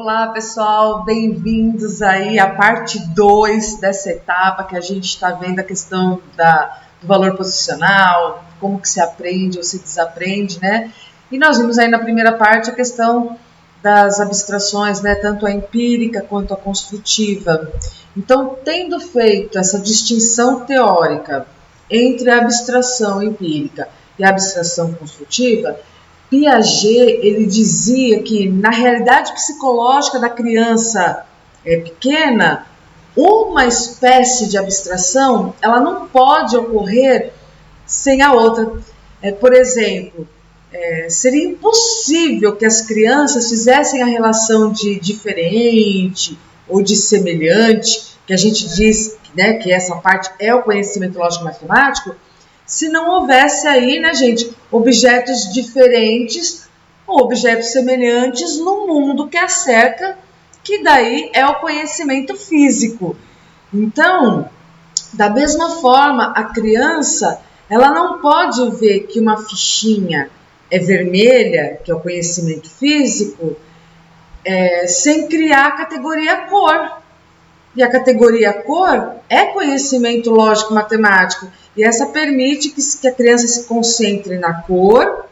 Olá pessoal, bem-vindos aí à parte 2 dessa etapa que a gente está vendo a questão do valor posicional, como que se aprende ou se desaprende, né? E nós vimos aí na primeira parte a questão das abstrações, né? Tanto a empírica quanto a construtiva. Então, tendo feito essa distinção teórica entre a abstração empírica e a abstração construtiva, Piaget, ele dizia que na realidade psicológica da criança pequena, uma espécie de abstração, ela não pode ocorrer sem a outra. Por exemplo, seria impossível que as crianças fizessem a relação de diferente ou de semelhante, que a gente diz, né, que essa parte é o conhecimento lógico-matemático, se não houvesse aí, né, gente, objetos diferentes ou objetos semelhantes no mundo que a cerca, que daí é o conhecimento físico. Então, da mesma forma, a criança, ela não pode ver que uma fichinha é vermelha, que é o conhecimento físico, sem criar a categoria cor. E a categoria cor é conhecimento lógico-matemático. E essa permite que a criança se concentre na cor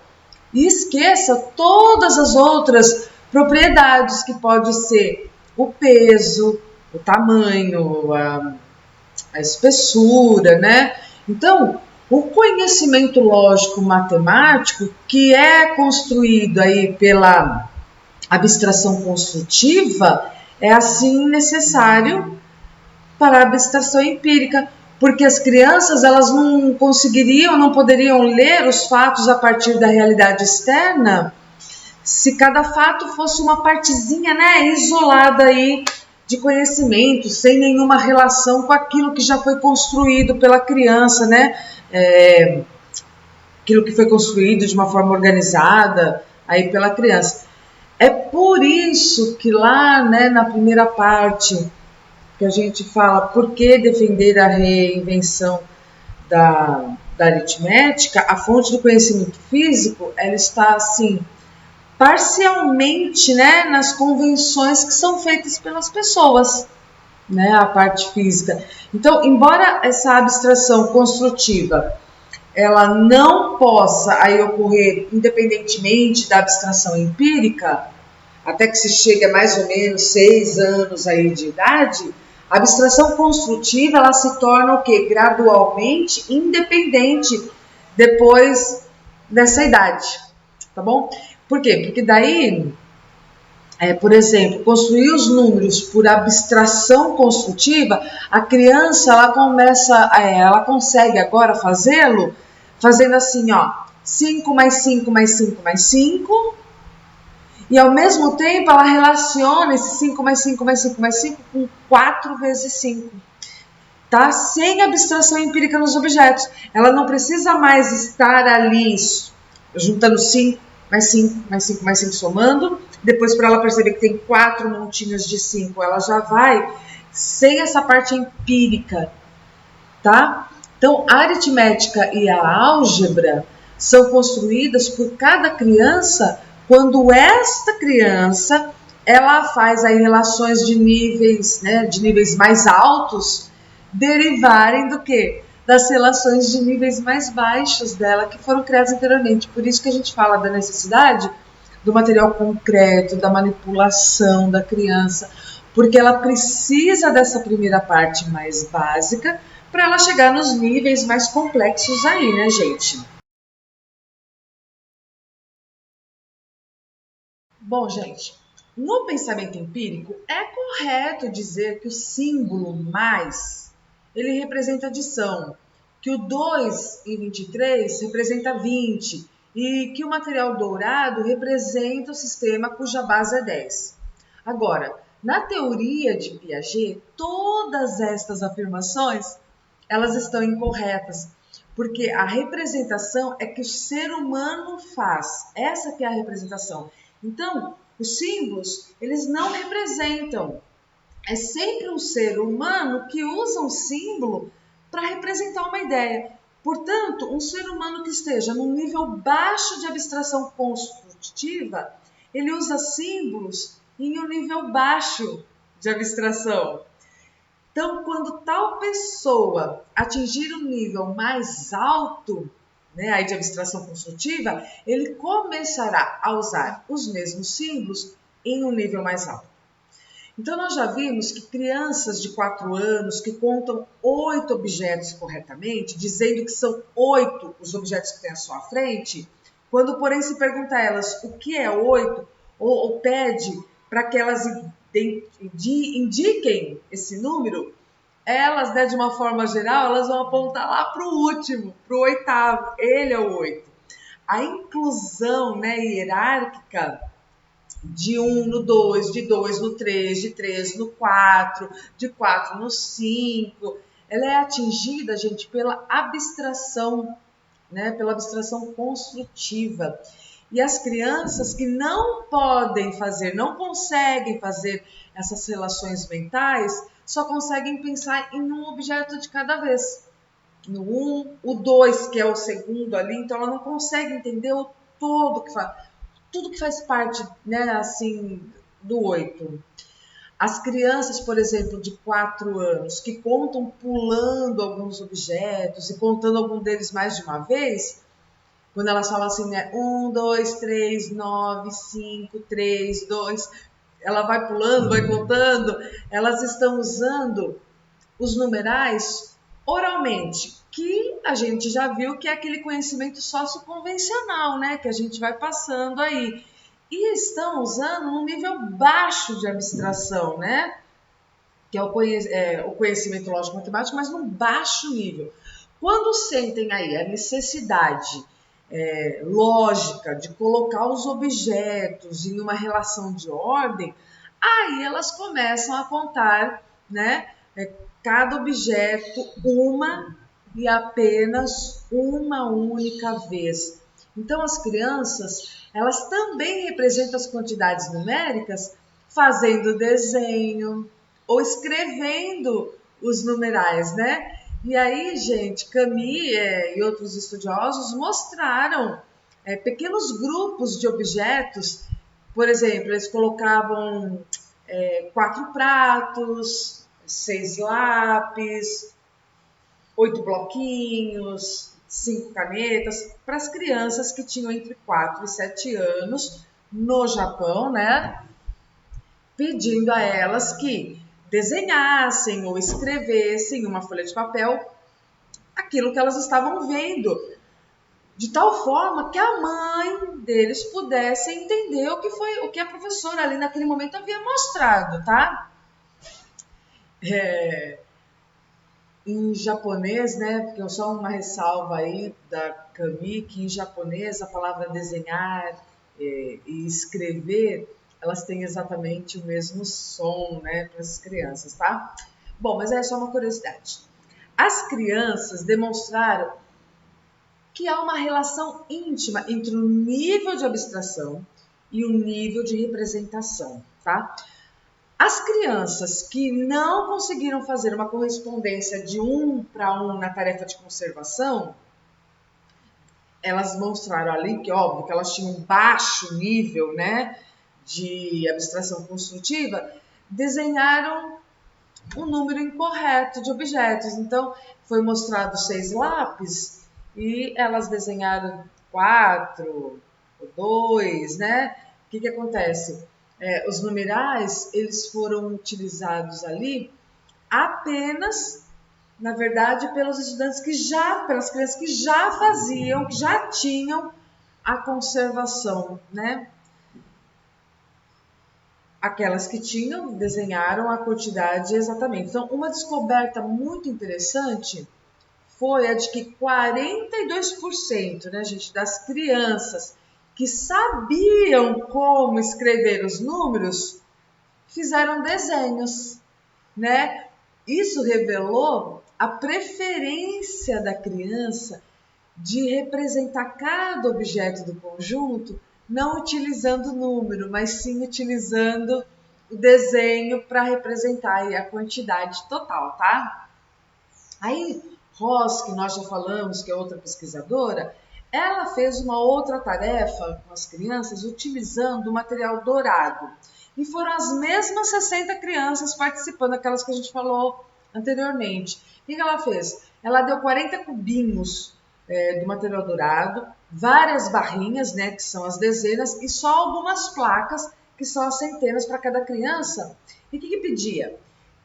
e esqueça todas as outras propriedades, que pode ser o peso, o tamanho, a espessura, né? Então, o conhecimento lógico-matemático, que é construído aí pela abstração construtiva, é assim necessário para a abstração empírica, porque as crianças elas não conseguiriam, não poderiam ler os fatos a partir da realidade externa, se cada fato fosse uma partezinha, né, isolada aí de conhecimento, sem nenhuma relação com aquilo que já foi construído pela criança, né, aquilo que foi construído de uma forma organizada aí pela criança. É por isso que lá, né, na primeira parte, que a gente fala por que defender a reinvenção da aritmética, a fonte do conhecimento físico, ela está assim, parcialmente, né, nas convenções que são feitas pelas pessoas, né, a parte física. Então, embora essa abstração construtiva ela não possa aí ocorrer independentemente da abstração empírica, até que se chegue a mais ou menos 6 anos aí de idade, a abstração construtiva ela se torna o quê? Gradualmente independente depois dessa idade, tá bom? Por quê? Porque daí, por exemplo, construir os números por abstração construtiva, a criança ela consegue agora fazê-lo fazendo assim, ó, 5 mais 5 mais 5 mais 5, e ao mesmo tempo ela relaciona esse 5 mais 5 mais 5 mais 5 com 4 vezes 5. Tá? Sem abstração empírica nos objetos. Ela não precisa mais estar ali juntando 5 mais 5 mais 5 mais 5 somando. Depois, para ela perceber que tem 4 montinhos de 5, ela já vai sem essa parte empírica. Tá? Então, a aritmética e a álgebra são construídas por cada criança quando esta criança ela faz aí relações de níveis, né, de níveis mais altos derivarem do quê? Das relações de níveis mais baixos dela que foram criadas anteriormente. Por isso que a gente fala da necessidade do material concreto, da manipulação da criança, porque ela precisa dessa primeira parte mais básica para ela chegar nos níveis mais complexos aí, né, gente? Bom, gente, no pensamento empírico é correto dizer que o símbolo mais, ele representa adição, que o 2 em 23 representa 20 e que o material dourado representa o sistema cuja base é 10. Agora, na teoria de Piaget, todas estas afirmações, elas estão incorretas, porque a representação é que o ser humano faz, essa que é a representação. Então, os símbolos, eles não representam. É sempre um ser humano que usa um símbolo para representar uma ideia. Portanto, um ser humano que esteja num nível baixo de abstração construtiva, ele usa símbolos em um nível baixo de abstração. Então, quando tal pessoa atingir um nível mais alto, né, aí de abstração construtiva, ele começará a usar os mesmos símbolos em um nível mais alto. Então, nós já vimos que crianças de 4 anos que contam 8 objetos corretamente, dizendo que são 8 os objetos que tem à sua frente, quando, porém, se pergunta a elas o que é 8, ou pede para que elas indiquem esse número, elas, né, de uma forma geral, elas vão apontar lá para o último, para o 8º, ele é o 8. A inclusão, né, hierárquica de 1 no 2, de 2 no 3, de 3 no 4, de 4 no 5, ela é atingida, gente, pela abstração, né, pela abstração construtiva. E as crianças que não podem fazer, não conseguem fazer essas relações mentais, só conseguem pensar em um objeto de cada vez. No 1, o 2, que é o segundo ali, então ela não consegue entender o todo que faz, tudo que faz parte, né, assim, do 8. As crianças, por exemplo, de 4 anos, que contam pulando alguns objetos e contando algum deles mais de uma vez, quando elas falam assim, né, 1, 2, 3, 9, 5, 3, 2, ela vai pulando, vai contando, elas estão usando os numerais oralmente, que a gente já viu que é aquele conhecimento socioconvencional, né, que a gente vai passando aí. E estão usando um nível baixo de abstração, né, que é o conhecimento lógico-matemático, mas num baixo nível. Quando sentem aí a necessidade lógica de colocar os objetos em uma relação de ordem, aí elas começam a contar, né, cada objeto uma e apenas uma única vez. Então, as crianças, elas também representam as quantidades numéricas fazendo desenho ou escrevendo os numerais, né? E aí, gente, Camus e outros estudiosos mostraram pequenos grupos de objetos. Por exemplo, eles colocavam 4 pratos, 6 lápis, 8 bloquinhos, 5 canetas, para as crianças que tinham entre 4 e 7 anos no Japão, né? Pedindo a elas que desenhassem ou escrevessem em uma folha de papel aquilo que elas estavam vendo, de tal forma que a mãe deles pudesse entender o que a professora ali naquele momento havia mostrado, tá? Em japonês, né, porque só uma ressalva aí da Camus, que em japonês a palavra desenhar e escrever, elas têm exatamente o mesmo som, né, para as crianças, tá? Bom, mas é só uma curiosidade. As crianças demonstraram que há uma relação íntima entre o nível de abstração e o nível de representação, tá? As crianças que não conseguiram fazer uma correspondência de 1 para 1 na tarefa de conservação, elas mostraram ali que, óbvio, que elas tinham um baixo nível, né, de abstração construtiva, desenharam um número incorreto de objetos. Então, foi mostrado 6 lápis e elas desenharam 4, 2, né? O que acontece? Os numerais, eles foram utilizados ali apenas, na verdade, pelos estudantes pelas crianças que já faziam, que já tinham a conservação, né? Aquelas que tinham, desenharam a quantidade exatamente. Então, uma descoberta muito interessante foi a de que 42%, né, gente, das crianças que sabiam como escrever os números fizeram desenhos, né? Isso revelou a preferência da criança de representar cada objeto do conjunto não utilizando o número, mas sim utilizando o desenho para representar a quantidade total, tá? Aí, Ross, que nós já falamos, que é outra pesquisadora, ela fez uma outra tarefa com as crianças utilizando o material dourado. E foram as mesmas 60 crianças participando, aquelas que a gente falou anteriormente. O que ela fez? Ela deu 40 cubinhos do material dourado, várias barrinhas, né, que são as dezenas, e só algumas placas, que são as centenas para cada criança. E o que pedia?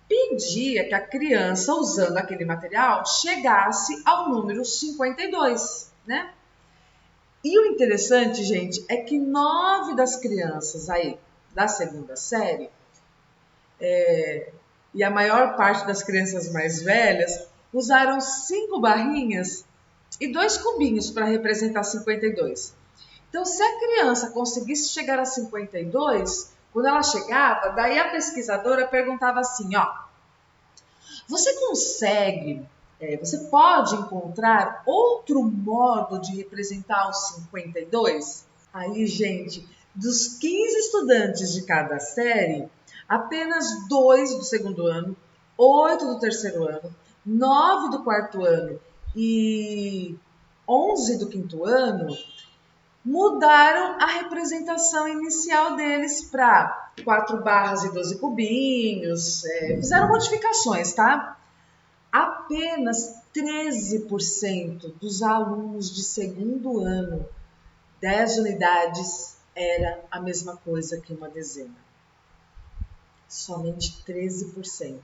Pedia que a criança, usando aquele material, chegasse ao número 52, né? E o interessante, gente, é que 9 das crianças aí da segunda série, e a maior parte das crianças mais velhas, usaram 5 barrinhas e 2 cubinhos para representar 52. Então, se a criança conseguisse chegar a 52, quando ela chegava, daí a pesquisadora perguntava assim, ó, você pode encontrar outro modo de representar os 52? Aí, gente, dos 15 estudantes de cada série, apenas 2 do segundo ano, 8 do terceiro ano, 9 do quarto ano e 11 do quinto ano mudaram a representação inicial deles para 4 barras e 12 cubinhos, fizeram modificações, tá? Apenas 13% dos alunos de segundo ano, 10 unidades, era a mesma coisa que uma dezena. Somente 13%.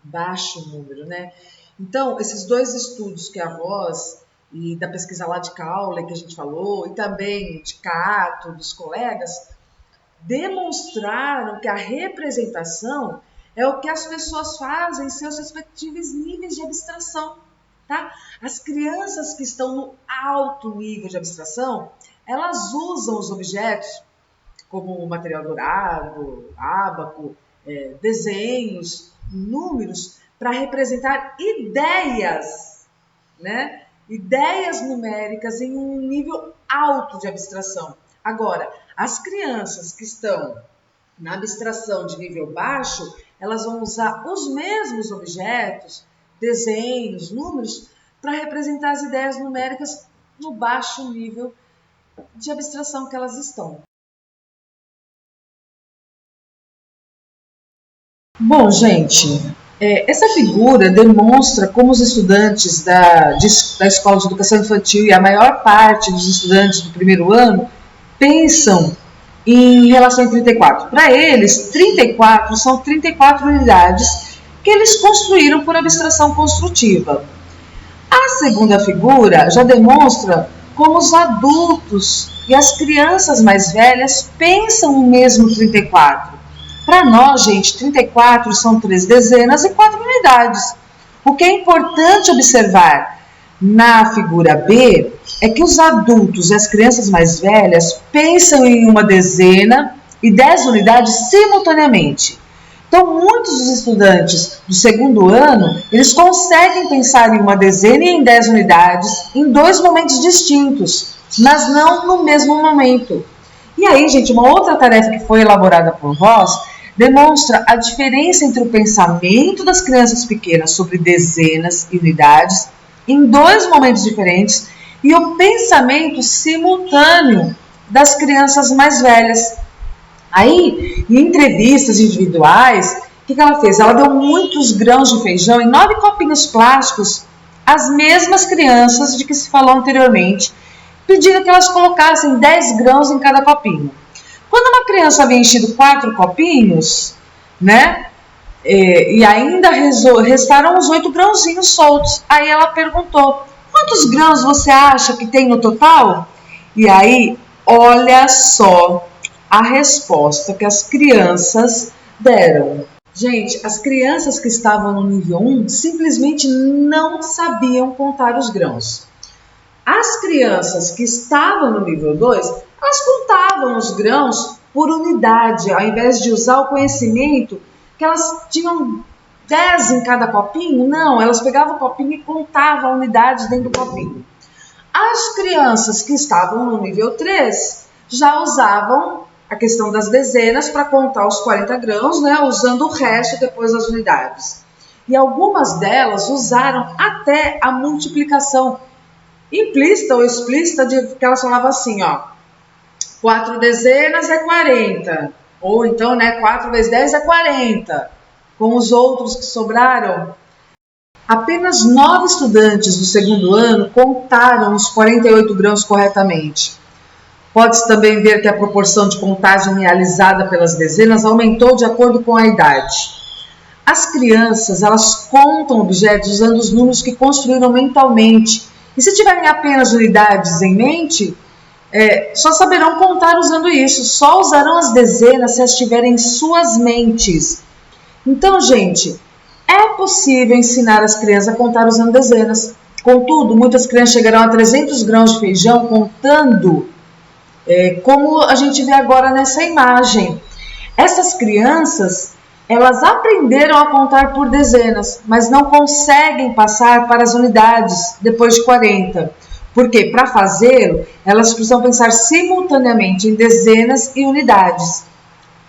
Baixo número, né? Então, esses 2 estudos que a Ross e da pesquisa lá de Cowley, que a gente falou, e também de Cato, dos colegas, demonstraram que a representação é o que as pessoas fazem em seus respectivos níveis de abstração, tá? As crianças que estão no alto nível de abstração, elas usam os objetos, como o material dourado, ábaco, desenhos, números, para representar ideias, né? Ideias numéricas em um nível alto de abstração. Agora, as crianças que estão na abstração de nível baixo, elas vão usar os mesmos objetos, desenhos, números, para representar as ideias numéricas no baixo nível de abstração que elas estão. Bom, gente, essa figura demonstra como os estudantes da Escola de Educação Infantil e a maior parte dos estudantes do primeiro ano pensam em relação a 34. Para eles, 34 são 34 unidades que eles construíram por abstração construtiva. A segunda figura já demonstra como os adultos e as crianças mais velhas pensam o mesmo 34. Para nós, gente, 34 são 3 dezenas e 4 unidades. O que é importante observar na figura B é que os adultos e as crianças mais velhas pensam em uma dezena e 10 unidades simultaneamente. Então, muitos dos estudantes do segundo ano, eles conseguem pensar em uma dezena e em 10 unidades em 2 momentos distintos, mas não no mesmo momento. E aí, gente, uma outra tarefa que foi elaborada por Ross demonstra a diferença entre o pensamento das crianças pequenas sobre dezenas e unidades em 2 momentos diferentes e o pensamento simultâneo das crianças mais velhas. Aí, em entrevistas individuais, o que ela fez? Ela deu muitos grãos de feijão em 9 copinhos plásticos às mesmas crianças de que se falou anteriormente, pedindo que elas colocassem 10 grãos em cada copinho. Quando uma criança havia enchido 4 copinhos, né, e ainda restaram uns 8 grãozinhos soltos, aí ela perguntou, quantos grãos você acha que tem no total? E aí, olha só a resposta que as crianças deram. Gente, as crianças que estavam no nível 1 simplesmente não sabiam contar os grãos. As crianças que estavam no nível 2, elas contavam os grãos por unidade, ao invés de usar o conhecimento que elas tinham 10 em cada copinho. Não, elas pegavam o copinho e contavam unidades dentro do copinho. As crianças que estavam no nível 3 já usavam a questão das dezenas para contar os 40 grãos, né, usando o resto depois das unidades. E algumas delas usaram até a multiplicação implícita ou explícita, que elas falavam assim, ó, 4 dezenas é 40, Ou então, né, 4 vezes 10 é 40. Com os outros que sobraram, apenas 9 estudantes do segundo ano contaram os 48 grãos corretamente. Pode-se também ver que a proporção de contagem realizada pelas dezenas aumentou de acordo com a idade. As crianças, elas contam objetos usando os números que construíram mentalmente. E se tiverem apenas unidades em mente, só saberão contar usando isso. Só usarão as dezenas se as tiverem em suas mentes. Então, gente, é possível ensinar as crianças a contar usando dezenas. Contudo, muitas crianças chegarão a 300 grãos de feijão contando, como a gente vê agora nessa imagem. Essas crianças, elas aprenderam a contar por dezenas, mas não conseguem passar para as unidades depois de 40. Porque, para fazê-lo, elas precisam pensar simultaneamente em dezenas e unidades.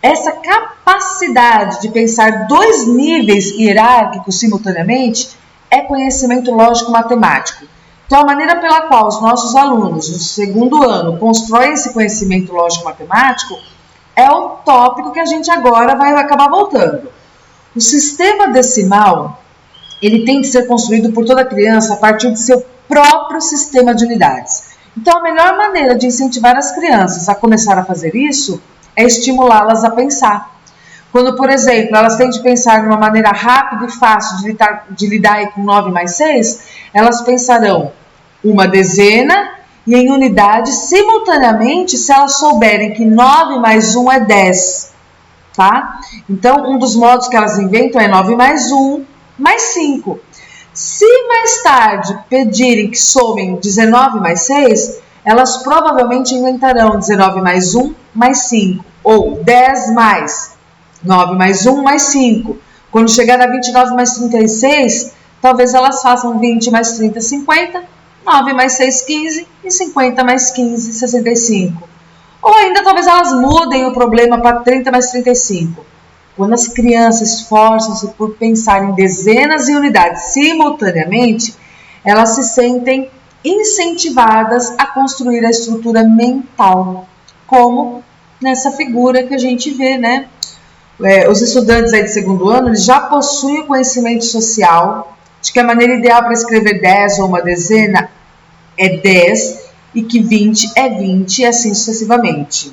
Essa capacidade de pensar 2 níveis hierárquicos simultaneamente é conhecimento lógico-matemático. Então, a maneira pela qual os nossos alunos do segundo ano constroem esse conhecimento lógico-matemático é o tópico que a gente agora vai acabar voltando. O sistema decimal, ele tem que ser construído por toda criança a partir de seu próprio sistema de unidades. Então, a melhor maneira de incentivar as crianças a começar a fazer isso é estimulá-las a pensar. Quando, por exemplo, elas têm de pensar de uma maneira rápida e fácil de lidar com 9 mais 6, elas pensarão uma dezena e em unidades simultaneamente se elas souberem que 9 mais 1 é 10. Tá? Então, um dos modos que elas inventam é 9 mais 1 mais 5. Se mais tarde pedirem que somem 19 mais 6, elas provavelmente inventarão 19 mais 1 mais 5, ou 10 mais 9 mais 1 mais 5. Quando chegar a 29 mais 36, talvez elas façam 20 mais 30, 50, 9 mais 6, 15 e 50 mais 15, 65. Ou ainda talvez elas mudem o problema para 30 mais 35. Quando as crianças esforçam-se por pensar em dezenas e unidades simultaneamente, elas se sentem incentivadas a construir a estrutura mental, como nessa figura que a gente vê, né? Os estudantes aí de segundo ano, eles já possuem o conhecimento social de que a maneira ideal para escrever 10 ou uma dezena é 10 e que 20 é 20 e assim sucessivamente.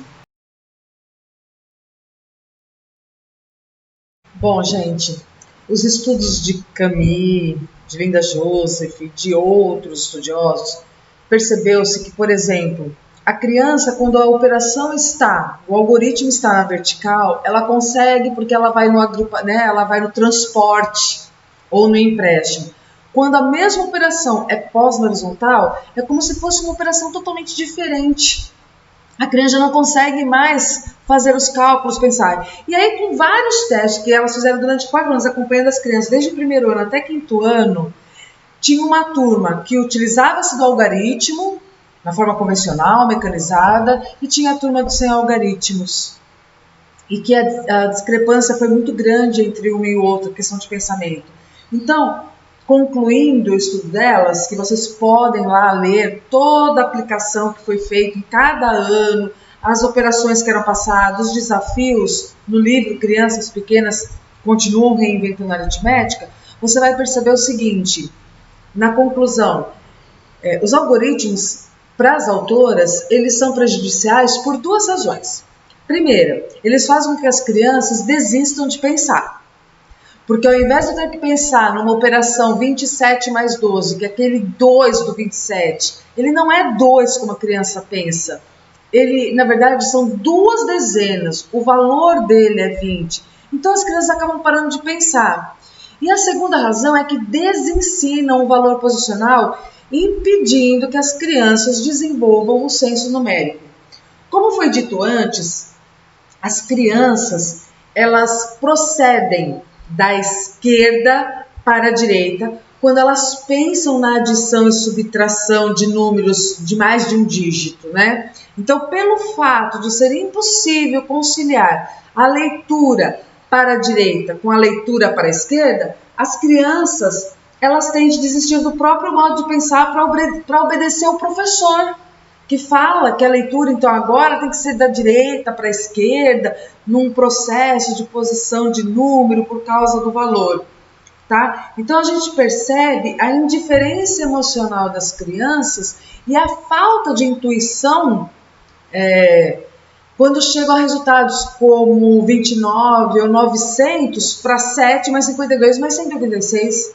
Bom, gente, os estudos de Camus, de Linda Joseph e de outros estudiosos, percebeu-se que, por exemplo, a criança, quando a operação está, o algoritmo está na vertical, ela consegue porque ela vai ela vai no transporte ou no empréstimo. Quando a mesma operação é pós-horizontal, é como se fosse uma operação totalmente diferente. A criança não consegue mais fazer os cálculos, pensar. E aí, com vários testes que elas fizeram durante 4 anos, acompanhando as crianças desde o primeiro ano até 5º ano, tinha uma turma que utilizava-se do algoritmo, na forma convencional, mecanizada, e tinha a turma sem algoritmos. E que a discrepância foi muito grande entre um e o outro, questão de pensamento. Então, concluindo o estudo delas, que vocês podem lá ler toda a aplicação que foi feita em cada ano, as operações que eram passadas, os desafios no livro Crianças Pequenas Continuam Reinventando a Aritmética, você vai perceber o seguinte, na conclusão, os algoritmos, para as autoras, eles são prejudiciais por 2 razões. Primeira, eles fazem com que as crianças desistam de pensar. Porque ao invés de eu ter que pensar numa operação 27 mais 12, que é aquele 2 do 27, ele não é 2 como a criança pensa. Ele, na verdade, são 2 dezenas, o valor dele é 20. Então as crianças acabam parando de pensar. E a segunda razão é que desensinam o valor posicional, impedindo que as crianças desenvolvam o senso numérico. Como foi dito antes, as crianças, elas procedem da esquerda para a direita quando elas pensam na adição e subtração de números de mais de um dígito, né? Então, pelo fato de ser impossível conciliar a leitura para a direita com a leitura para a esquerda, as crianças, elas têm de desistir do próprio modo de pensar para obedecer o professor. que fala que a leitura, então, agora tem que ser da direita para a esquerda, num processo de posição de número por causa do valor, tá? Então, a gente percebe a indiferença emocional das crianças e a falta de intuição quando chegam a resultados como 29 ou 900 para 7 mais 52 mais 186.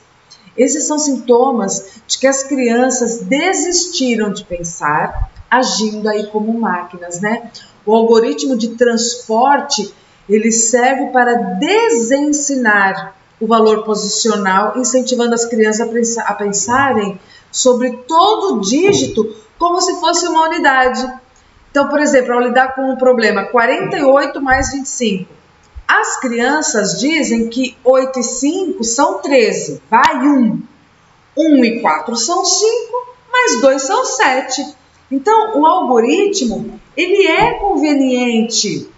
Esses são sintomas de que as crianças desistiram de pensar, agindo aí como máquinas, né? O algoritmo de transporte, ele serve para desensinar o valor posicional, incentivando as crianças a pensarem sobre todo dígito como se fosse uma unidade. Então, por exemplo, ao lidar com o problema 48 mais 25, as crianças dizem que 8 e 5 são 13, vai 1. 1 e 4 são 5, mais 2 são 7. Então, o algoritmo, ele é conveniente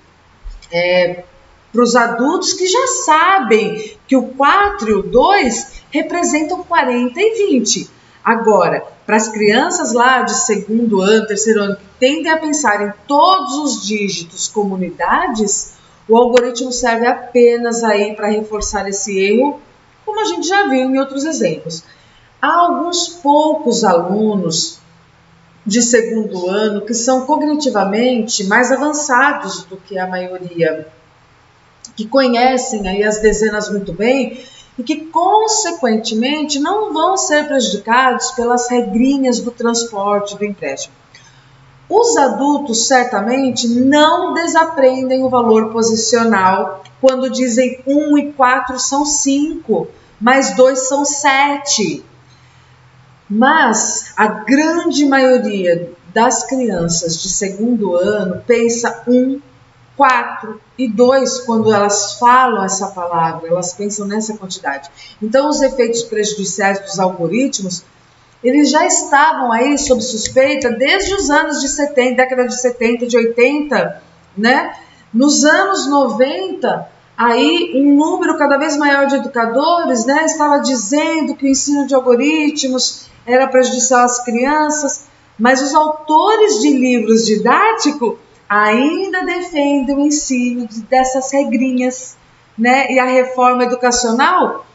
para os adultos que já sabem que o 4 e o 2 representam 40 e 20. Agora, para as crianças lá de segundo ano, terceiro ano, que tendem a pensar em todos os dígitos como unidades, o algoritmo serve apenas aí para reforçar esse erro, como a gente já viu em outros exemplos. Há alguns poucos alunos de segundo ano que são cognitivamente mais avançados do que a maioria, que conhecem aí as dezenas muito bem e que, consequentemente, não vão ser prejudicados pelas regrinhas do transporte, do empréstimo. Os adultos, certamente, não desaprendem o valor posicional quando dizem 1 e 4 são 5, mais 2 são 7. Mas a grande maioria das crianças de segundo ano pensa 1, 4 e 2 quando elas falam essa palavra, elas pensam nessa quantidade. Então, os efeitos prejudiciais dos algoritmos, eles já estavam aí sob suspeita desde os anos de 70, década de 70, de 80, né? Nos anos 90, aí um número cada vez maior de educadores, né, estava dizendo que o ensino de algoritmos era prejudicial às crianças, mas os autores de livros didáticos ainda defendem o ensino dessas regrinhas, né? E a reforma educacional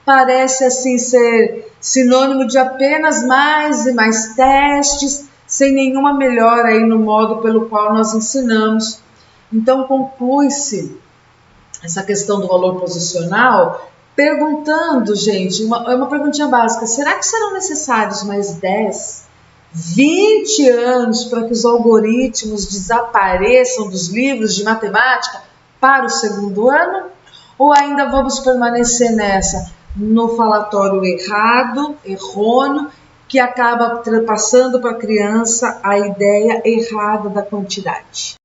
parece assim ser sinônimo de apenas mais e mais testes, sem nenhuma melhora aí no modo pelo qual nós ensinamos. Então, conclui-se essa questão do valor posicional perguntando, gente, uma perguntinha básica: será que serão necessários mais 10, 20 anos para que os algoritmos desapareçam dos livros de matemática para o segundo ano? Ou ainda vamos permanecer no falatório errado, errôneo, que acaba passando para a criança a ideia errada da quantidade?